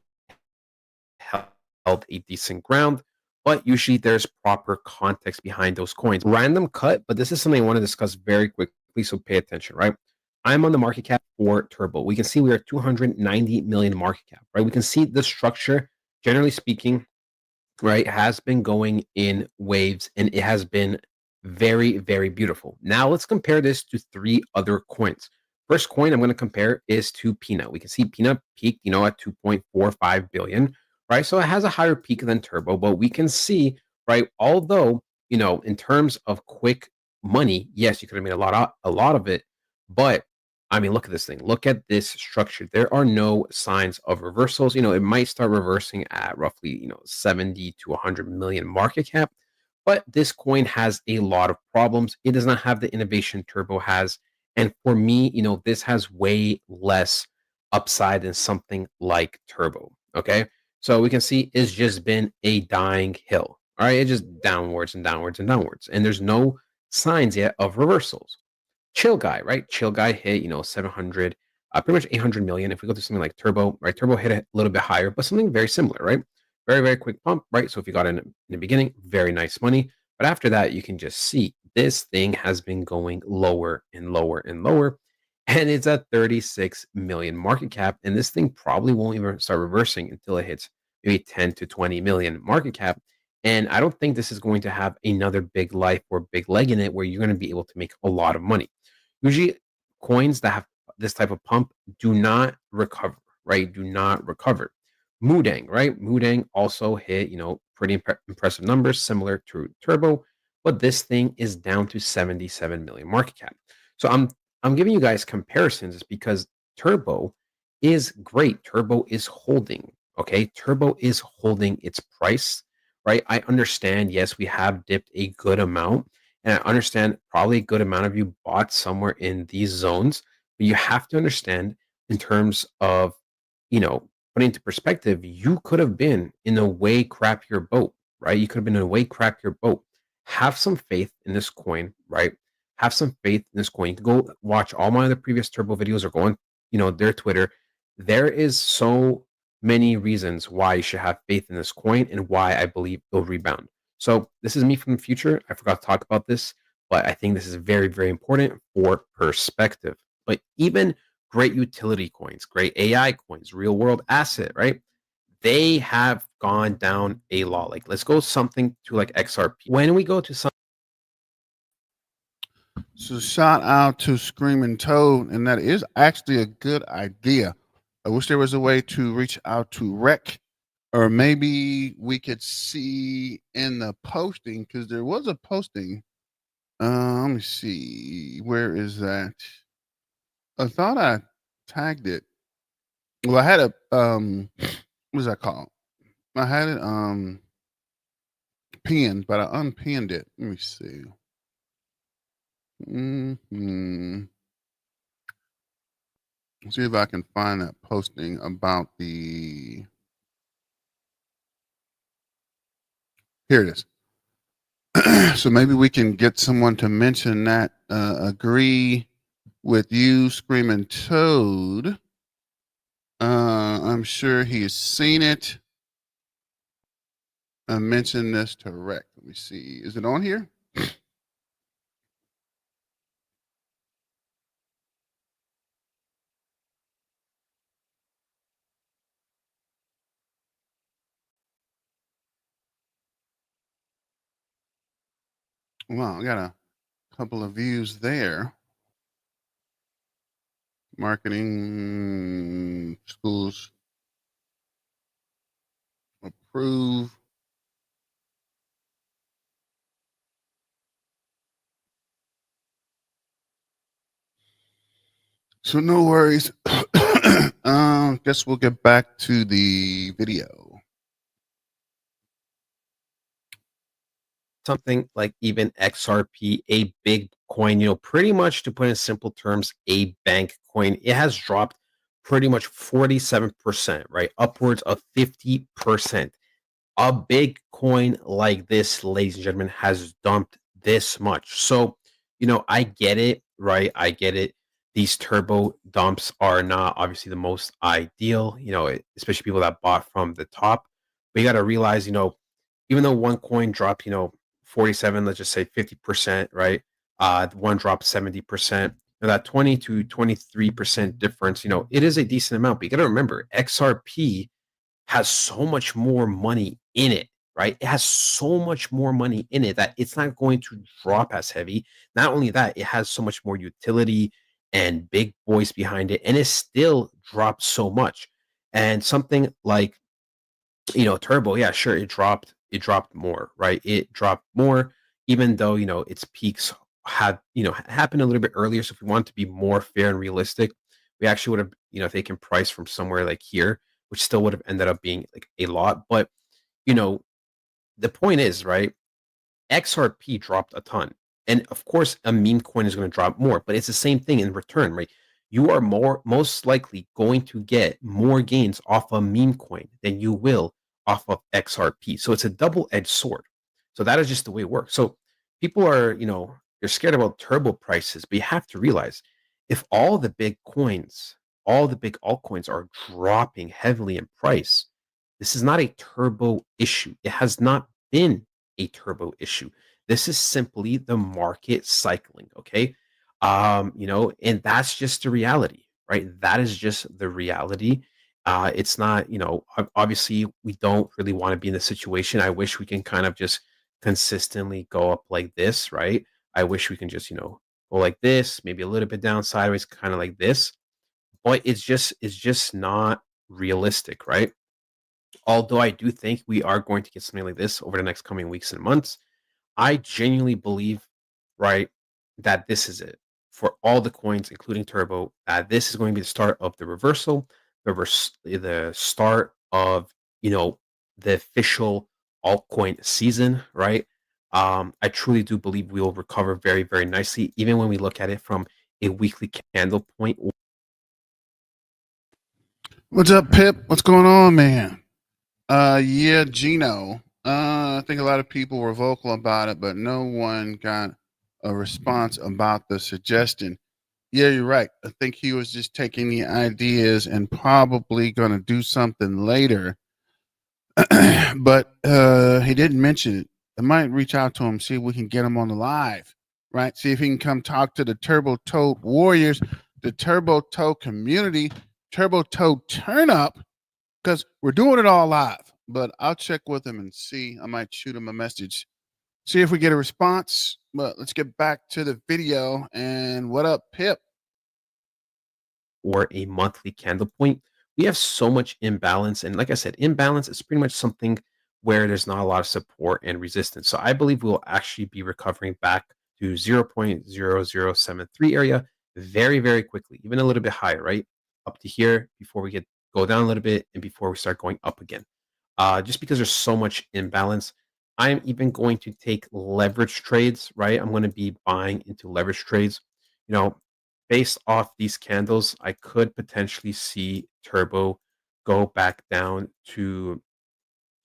held a decent ground, but usually there's proper context behind those coins. Random cut, but this is something I want to discuss very quickly, so pay attention, right? I'm on the market cap for Turbo. We can see we are 290 million market cap, right? We can see the structure, generally speaking, right, has been going in waves and it has been very, very beautiful. Now let's compare this to 3 other coins. First coin I'm going to compare is to Peanut. We can see Peanut peaked, at 2.45 billion, right? So it has a higher peak than Turbo, but we can see, right, although, in terms of quick money, yes, you could have made a lot of it, but I mean, look at this thing. Look at this structure. There are no signs of reversals. It might start reversing at roughly, 70 to 100 million market cap, but this coin has a lot of problems. It does not have the innovation Turbo has. And for me, this has way less upside than something like Turbo. Okay. So we can see it's just been a dying hill. All right. It's just downwards and downwards and downwards. And there's no signs yet of reversals. Chill Guy, right? Chill Guy hit, 700, pretty much 800 million. If we go to something like Turbo, right? Turbo hit a little bit higher, but something very similar, right? Very, very quick pump, right? So if you got in the beginning, very nice money. But after that, you can just see this thing has been going lower and lower and lower. And it's at 36 million market cap. And this thing probably won't even start reversing until it hits maybe 10 to 20 million market cap. And I don't think this is going to have another big life or big leg in it where you're going to be able to make a lot of money. Usually, coins that have this type of pump do not recover, right? Do not recover. Mudang, right? Mudang also hit, pretty impressive numbers, similar to Turbo, but this thing is down to 77 million market cap. So I'm giving you guys comparisons because Turbo is great. Turbo is holding, okay? Turbo is holding its price, right? I understand, yes, we have dipped a good amount, and I understand probably a good amount of you bought somewhere in these zones, but you have to understand in terms of, putting into perspective, you could have been in a way crappier boat, right? You could have been in a way crappier boat. Have some faith in this coin, right? Have some faith in this coin. You can go watch all my other previous Turbo videos or go on, their Twitter. There is so many reasons why you should have faith in this coin and why I believe it'll rebound. So this is me from the future. I forgot to talk about this, but I think this is very, very important for perspective. But even great utility coins, great AI coins, real world asset, right? They have gone down a lot. Like let's go something to like XRP. When we go to some,
So shout out to Screaming Toad, and that is actually a good idea. I wish there was a way to reach out to Rec, or maybe we could see in the posting, because there was a posting. Let me see. Where is that? I thought I tagged it. Well, I had a what is that called? I had it pinned, but I unpinned it. Let me see. Let's see if I can find that posting about the. Here it is. So maybe we can get someone to mention that. Agree with you, Screaming Toad. I'm sure he has seen it. I mentioned this to Rec. Let me see. Is it on here? Well, I got a couple of views there. Marketing schools approve. So no worries. Guess we'll get back to the video.
something like even XRP, a big coin, pretty much to put in simple terms, a bank coin, it has dropped pretty much 47%, right? Upwards of 50%. a big coin like this, ladies and gentlemen, has dumped this much. So, I get it, right? I get it. These turbo dumps are not obviously the most ideal, especially people that bought from the top. But you got to realize, even though one coin dropped, 47, let's just say 50%, right? One dropped 70%. Now that 20 to 23% difference, it is a decent amount. But you got to remember, XRP has so much more money in it, right? It has so much more money in it that it's not going to drop as heavy. Not only that, it has so much more utility and big boys behind it, and it still drops so much. And something like, Turbo, yeah, sure, it dropped more, right? It dropped more, even though, its peaks had, happened a little bit earlier. So if we want to be more fair and realistic, we actually would have, taken price from somewhere like here, which still would have ended up being like a lot. But, you know, the point is, right? XRP dropped a ton. And of course, a meme coin is going to drop more, but it's the same thing in return, right? You are most likely going to get more gains off a meme coin than you will off of XRP. So it's a double-edged sword. So that is just the way it works. So people are, they're scared about turbo prices, but you have to realize if all the big coins, all the big altcoins are dropping heavily in price, this is not a turbo issue. It has not been a turbo issue. This is simply the market cycling, okay? And that's just the reality, right? That is just the reality. It's not, obviously we don't really want to be in this situation. I wish we can kind of just consistently go up like this, right? I wish we can just, go like this, maybe a little bit down sideways, kind of like this. But it's just not realistic, right? Although I do think we are going to get something like this over the next coming weeks and months, I genuinely believe, right, that this is it for all the coins, including Turbo. This is going to be the start of the reversal, the start of the official altcoin season, right? I truly do believe we will recover very, very nicely, even when we look at it from a weekly candle point.
What's up, Pip? What's going on, man? Yeah, Gino. I think a lot of people were vocal about it, but no one got a response about the suggestion. Yeah, you're right. I think he was just taking the ideas and probably going to do something later. But he didn't mention it. I might reach out to him, see if we can get him on the live, right? See if he can come talk to the Turbo Toad Warriors, the Turbo Toad community, Turbo Toad Turn Up, because we're doing it all live. But I'll check with him and see. I might shoot him a message, see if we get a response. But let's get back to the video. And what up, Pip?
Or a monthly candle point, we have so much imbalance. And like I said, imbalance is pretty much something where there's not a lot of support and resistance. So I believe we'll actually be recovering back to 0.0073 area very, very quickly, even a little bit higher, right? Up to here before we go down a little bit and before we start going up again. Just because there's so much imbalance, I'm even going to take leverage trades, right? I'm going to be buying into leverage trades. Based off these candles, I could potentially see Turbo go back down to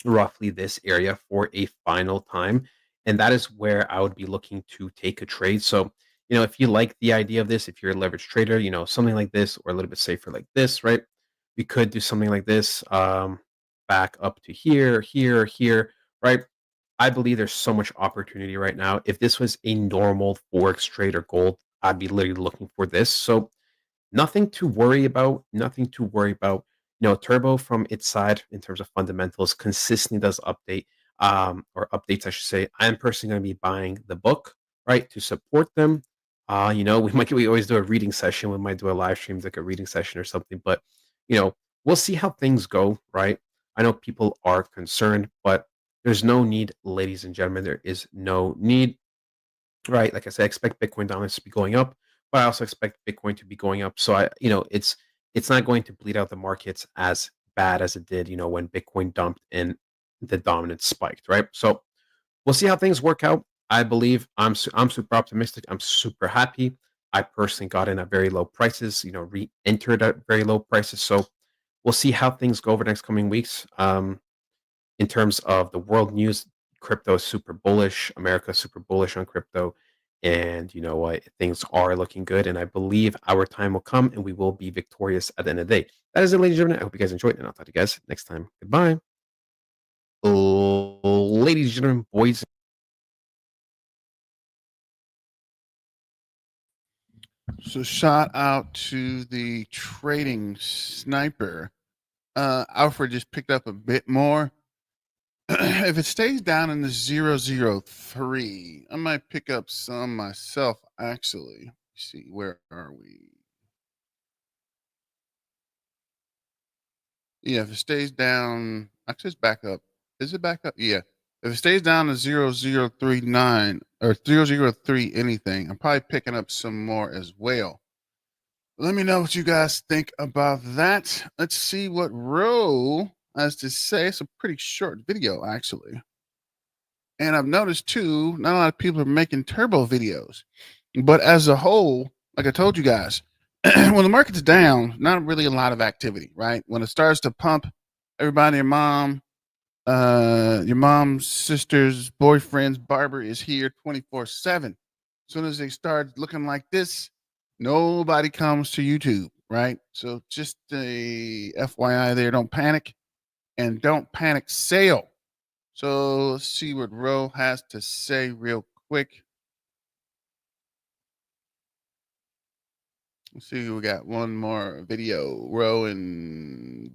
roughly this area for a final time. And that is where I would be looking to take a trade. So, if you like the idea of this, if you're a leverage trader, something like this or a little bit safer like this, right? We could do something like this, back up to here, here, right? I believe there's so much opportunity right now. If this was a normal Forex trade or gold, I'd be literally looking for this. So nothing to worry about. Nothing to worry about. Turbo from its side in terms of fundamentals consistently does update, or updates, I should say. I'm personally going to be buying the book, right, to support them. We always do a reading session. We might do a live stream, like a reading session or something. But we'll see how things go, right? I know people are concerned, but there's no need, ladies and gentlemen. There is no need, right? Like I said, I expect Bitcoin dominance to be going up, but I also expect Bitcoin to be going up. So it's not going to bleed out the markets as bad as it did, when Bitcoin dumped and the dominance spiked, right? So we'll see how things work out. I believe I'm super optimistic. I'm super happy. I personally got in at very low prices, re-entered at very low prices. So we'll see how things go over the next coming weeks. in terms of the world news, crypto is super bullish. America is super bullish on crypto. And you know what? Things are looking good. And I believe our time will come and we will be victorious at the end of the day. That is it, ladies and gentlemen. I hope you guys enjoyed. And I'll talk to you guys next time. Goodbye. Ladies and gentlemen, boys.
So shout out to the trading sniper. Alfred just picked up a bit more. If it stays down in the 003, I might pick up some myself, actually. Let's see, where are we? Yeah, if it stays down, actually it's back up. Is it back up? Yeah. If it stays down to 0039 or 003 anything, I'm probably picking up some more as well. Let me know what you guys think about that. Let's see what Ro has to say. It's a pretty short video, actually. And I've noticed too, not a lot of people are making turbo videos. But as a whole, like I told you guys, when the market's down, not really a lot of activity, right? When it starts to pump, everybody, your mom's sister's boyfriend's barber is here 24/7. As soon as they start looking like this, nobody comes to YouTube, right? So just a FYI there, don't panic and don't panic sale. So let's see what Ro has to say real quick. Let's see, we got one more video. Ro and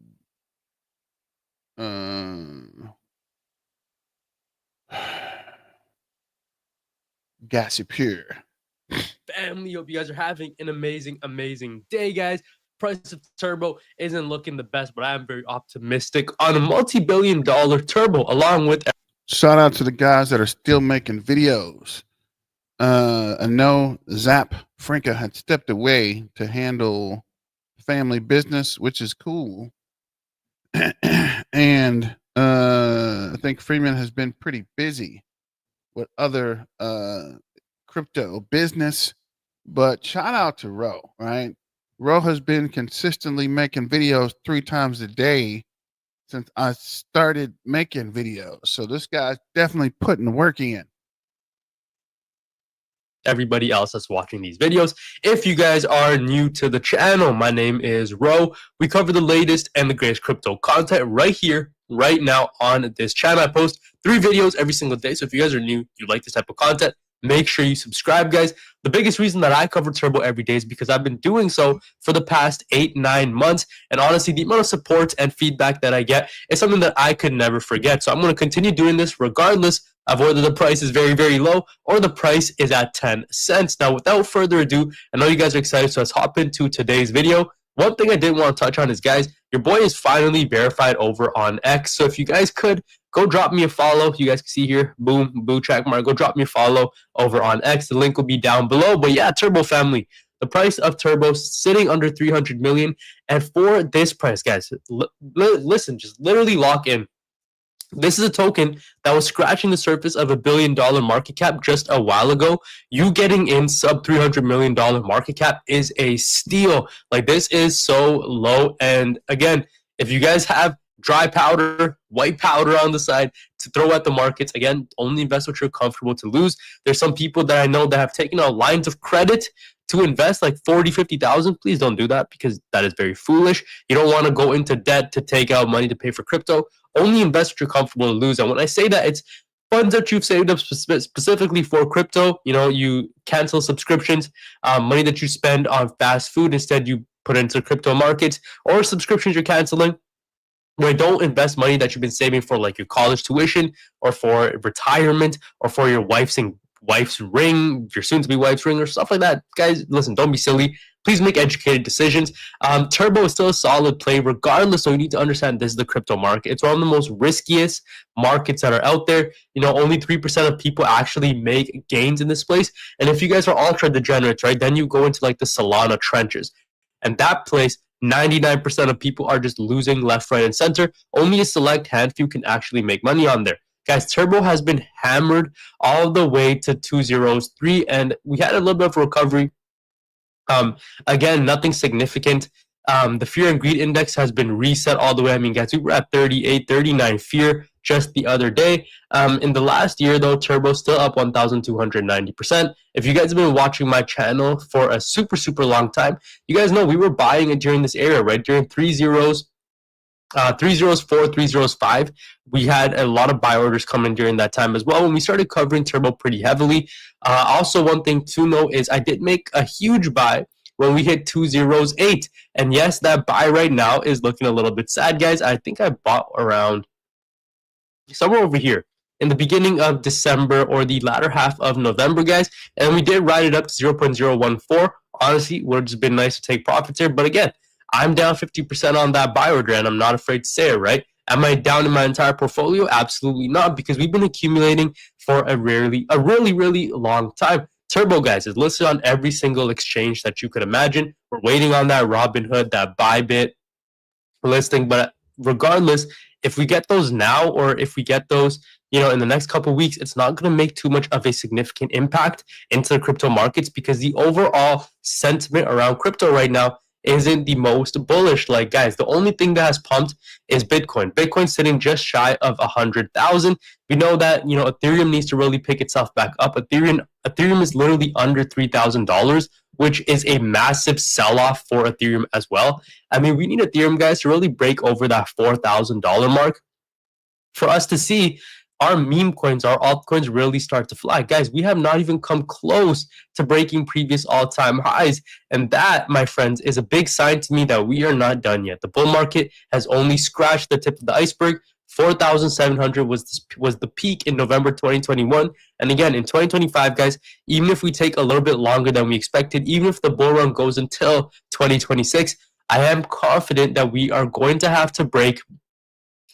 Gassy Pure.
Family, hope you guys are having an amazing day, guys. Price of turbo isn't looking the best, but I am very optimistic on a multi-billion-dollar turbo, along with
shout out to the guys that are still making videos. I know Zap Franca had stepped away to handle family business, which is cool. And I think Freeman has been pretty busy with other crypto business. But shout out to Ro, right? Ro has been consistently making videos 3 times a day since I started making videos. So this guy's definitely putting the work in.
everybody else that's watching these videos. If you guys are new to the channel, my name is Ro. We cover the latest and the greatest crypto content right here, right now on this channel. I post 3 videos every single day. So if you guys are new, you like this type of content, make sure you subscribe, guys. The biggest reason that I cover turbo every day is because I've been doing so for the past 8-9 months. And honestly, the amount of support and feedback that I get is something that I could never forget. So I'm going to continue doing this regardless of whether the price is very, very low or the price is at 10 cents. Now, without further ado, I know you guys are excited, so let's hop into today's video. One thing I did want to touch on is, guys, your boy is finally verified over on X. So if you guys could go drop me a follow. You guys can see here, boom, blue check mark. Go drop me a follow over on X. The link will be down below. But yeah, Turbo family, the price of Turbo sitting under 300 million. And for this price, guys, listen, just literally lock in. This is a token that was scratching the surface of $1 billion market cap just a while ago. You getting in sub $300 million market cap is a steal. Like, this is so low. And again, if you guys have dry powder, white powder on the side to throw at the markets, again, only invest what you're comfortable to lose. There's some people that I know that have taken out lines of credit to invest like 40, 50,000. Please don't do that, because that is very foolish. You don't want to go into debt to take out money to pay for crypto. Only invest what you're comfortable to lose. And when I say that, it's funds that you've saved up specifically for crypto. You know, you cancel subscriptions, money that you spend on fast food, instead you put into crypto markets, or subscriptions you're canceling. Where don't invest money that you've been saving for, like your college tuition or for retirement or for your wife's ring, your soon-to-be wife's ring, or stuff like that. Guys, listen, don't be silly. Please make educated decisions. Turbo is still a solid play regardless, so you need to understand this is the crypto market. It's one of the most riskiest markets that are out there. You know, only 3% of people actually make gains in this place. And if you guys are ultra degenerates, right, then you go into like the Solana trenches. And that place, 99% of people are just losing left, right, and center. Only a select handful can actually make money on there. Guys, Turbo has been hammered all the way to 203, and we had a little bit of a recovery. Again, nothing significant. The fear and greed index has been reset all the way. I mean, guys, we were at 38, 39 fear. just the other day. In the last year, though, Turbo's still up 1,290%. If you guys have been watching my channel for a super, super long time, you guys know we were buying it during this era, right? During 3.0s, 3.0s 4, 3.0s 5. We had a lot of buy orders coming during that time as well when we started covering Turbo pretty heavily. Also, one thing to note is I did make a huge buy when we hit 2.0s 8. And yes, that buy right now is looking a little bit sad, guys. I think I bought around somewhere over here in the beginning of December or the latter half of November, guys. And we did ride it up to 0.014. Honestly, it would have just been nice to take profits here. But again, I'm down 50% on that buy order, and I'm not afraid to say it, right? Am I down in my entire portfolio? Absolutely not, because we've been accumulating for a really, really long time. Turbo, guys, is listed on every single exchange that you could imagine. We're waiting on that Robinhood, that Bybit listing, but regardless, if we get those now or if we get those, in the next couple of weeks, it's not going to make too much of a significant impact into the crypto markets because the overall sentiment around crypto right now isn't the most bullish. Like, guys, the only thing that has pumped is Bitcoin. Bitcoin's sitting just shy of 100,000. We know that, Ethereum needs to really pick itself back up. Ethereum is literally under $3,000, which is a massive sell-off for Ethereum as well. I mean, we need Ethereum, guys, to really break over that $4,000 mark for us to see our meme coins, our altcoins really start to fly. Guys, we have not even come close to breaking previous all-time highs. And that, my friends, is a big sign to me that we are not done yet. The bull market has only scratched the tip of the iceberg. 4,700 was the peak in November 2021. And again, in 2025, guys, even if we take a little bit longer than we expected, even if the bull run goes until 2026, I am confident that we are going to have to break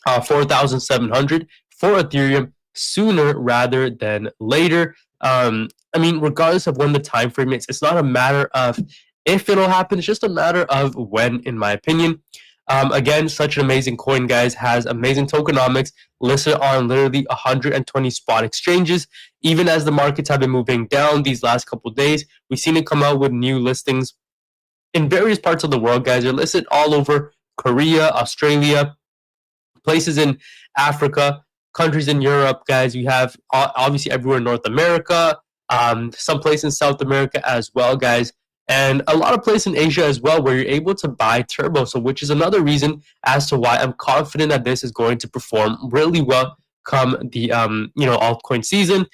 4,700 for Ethereum sooner rather than later. I mean, regardless of when the time frame is, it's not a matter of if it'll happen, it's just a matter of when, in my opinion. Again, such an amazing coin, guys, has amazing tokenomics, listed on literally 120 spot exchanges. Even as the markets have been moving down these last couple of days, we've seen it come out with new listings in various parts of the world, guys. They're listed all over Korea, Australia, places in Africa, countries in Europe, guys. We have obviously everywhere in North America, some place in South America as well, guys, and a lot of places in Asia as well where you're able to buy Turbo. So which is another reason as to why I'm confident that this is going to perform really well come the altcoin season.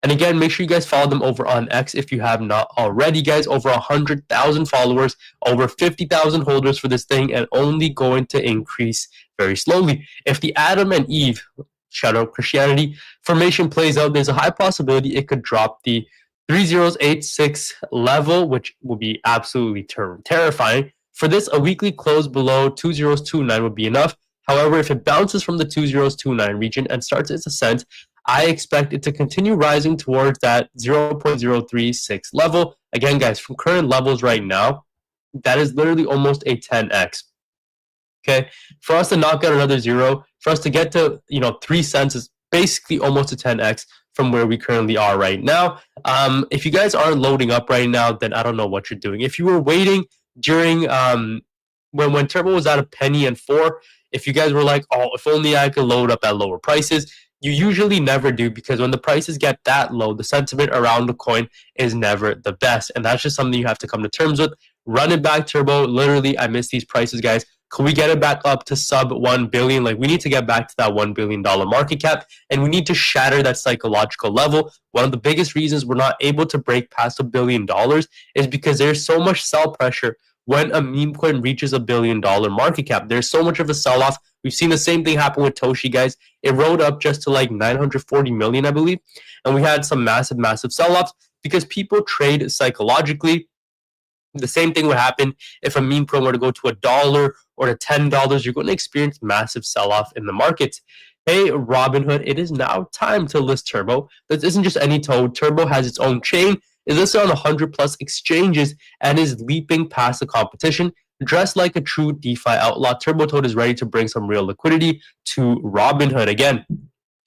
And again, make sure you guys follow them over on X if you have not already, guys. Over 100,000 followers, over 50,000 holders for this thing, and only going to increase very slowly. If the Adam and Eve, shout out Christianity, formation plays out, there's a high possibility it could drop the 3.086 level, which will be absolutely terrifying. For this, a weekly close below 2.029 would be enough. However, if it bounces from the 2.029 region and starts its ascent, I expect it to continue rising towards that 0.036 level. Again, guys, from current levels right now, that is literally almost a 10x. Okay, for us to knock out another zero, for us to get to 3 cents is basically almost a 10x from where we currently are right now. If you guys aren't loading up right now, then I don't know what you're doing. If you were waiting during when Turbo was at $0.01 and 4, if you guys were like, oh, if only I could load up at lower prices, you usually never do, because when the prices get that low, the sentiment around the coin is never the best. And that's just something you have to come to terms with. Run it back, Turbo. Literally, I miss these prices, guys. Can we get it back up to sub 1 billion? Like, we need to get back to that $1 billion market cap, and we need to shatter that psychological level. One of the biggest reasons we're not able to break past $1 billion is because there's so much sell pressure when a meme coin reaches $1 billion market cap. There's so much of a sell-off. We've seen the same thing happen with Toshi, guys. It rode up just to like 940 million, I believe. And we had some massive sell-offs because people trade psychologically. The same thing would happen if a meme coin were to go to $1 or to $10. You're going to experience massive sell-off in the markets. Hey, Robinhood, it is now time to list Turbo. This isn't just any toad. Turbo has its own chain. Is listed on 100+ exchanges and is leaping past the competition. Dressed like a true DeFi outlaw, TurboToad is ready to bring some real liquidity to Robinhood. Again,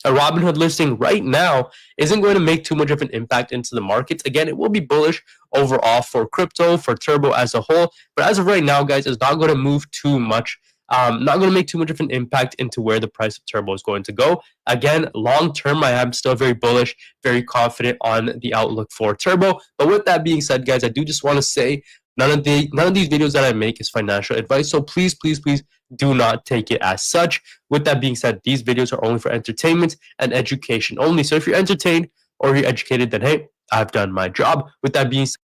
a Robinhood listing right now isn't going to make too much of an impact into the markets. Again, it will be bullish overall for crypto, for Turbo as a whole. But as of right now, guys, it's not going to move too much Not going to make too much of an impact into where the price of Turbo is going to go. Again, long term, I am still very bullish, very confident on the outlook for Turbo. But with that being said, guys, I do just want to say none of these videos that I make is financial advice. So please, please, please do not take it as such. With that being said, these videos are only for entertainment and education only. So if you're entertained or you're educated, then hey, I've done my job. With that being said,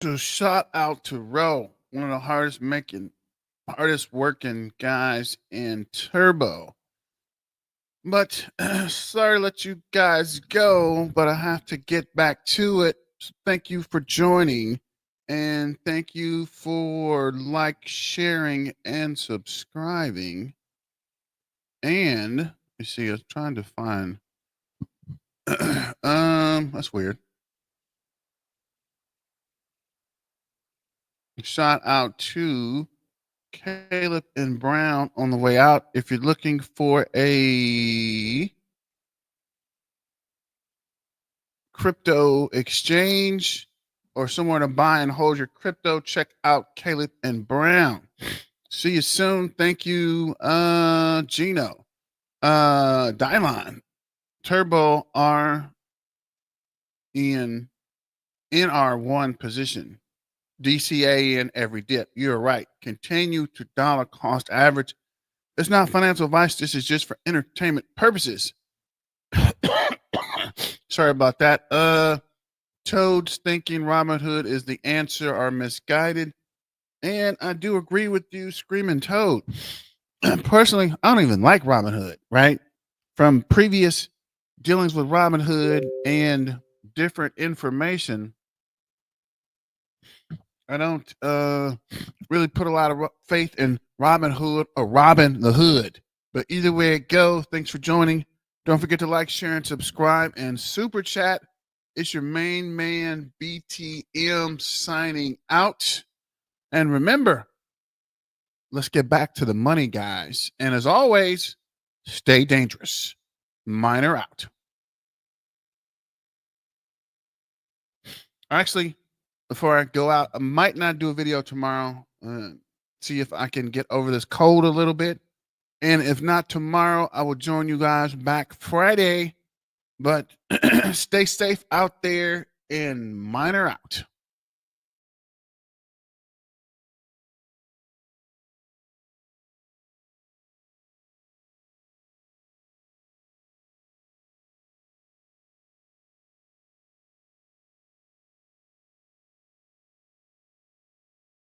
So shout out to Ro, one of the hardest working guys in Turbo. But sorry to let you guys go, but I have to get back to it. So thank you for joining, and thank you for sharing, and subscribing. And you see, I was trying to find that's weird. Shout out to Caleb and Brown on the way out. If you're looking for a crypto exchange or somewhere to buy and hold your crypto, check out Caleb and Brown. See you soon. Thank you, Gino. Dylon. Turbo are in NR1 position. DCA in every dip. You're right. Continue to dollar cost average. It's not financial advice. This is just for entertainment purposes. Sorry about that. Toads thinking Robinhood is the answer are misguided. And I do agree with you, Screaming Toad. Personally, I don't even like Robinhood, right? From previous dealings with Robinhood and different information, I don't really put a lot of faith in Robinhood or Robin the Hood. But either way it goes, thanks for joining. Don't forget to like, share, and subscribe. And super chat. It's your main man, BTM, signing out. And remember, let's get back to the money, guys. And as always, stay dangerous. Miner out. Actually, before I go out, I might not do a video tomorrow. See if I can get over this cold a little bit. And if not tomorrow, I will join you guys back Friday. But stay safe out there and miner out.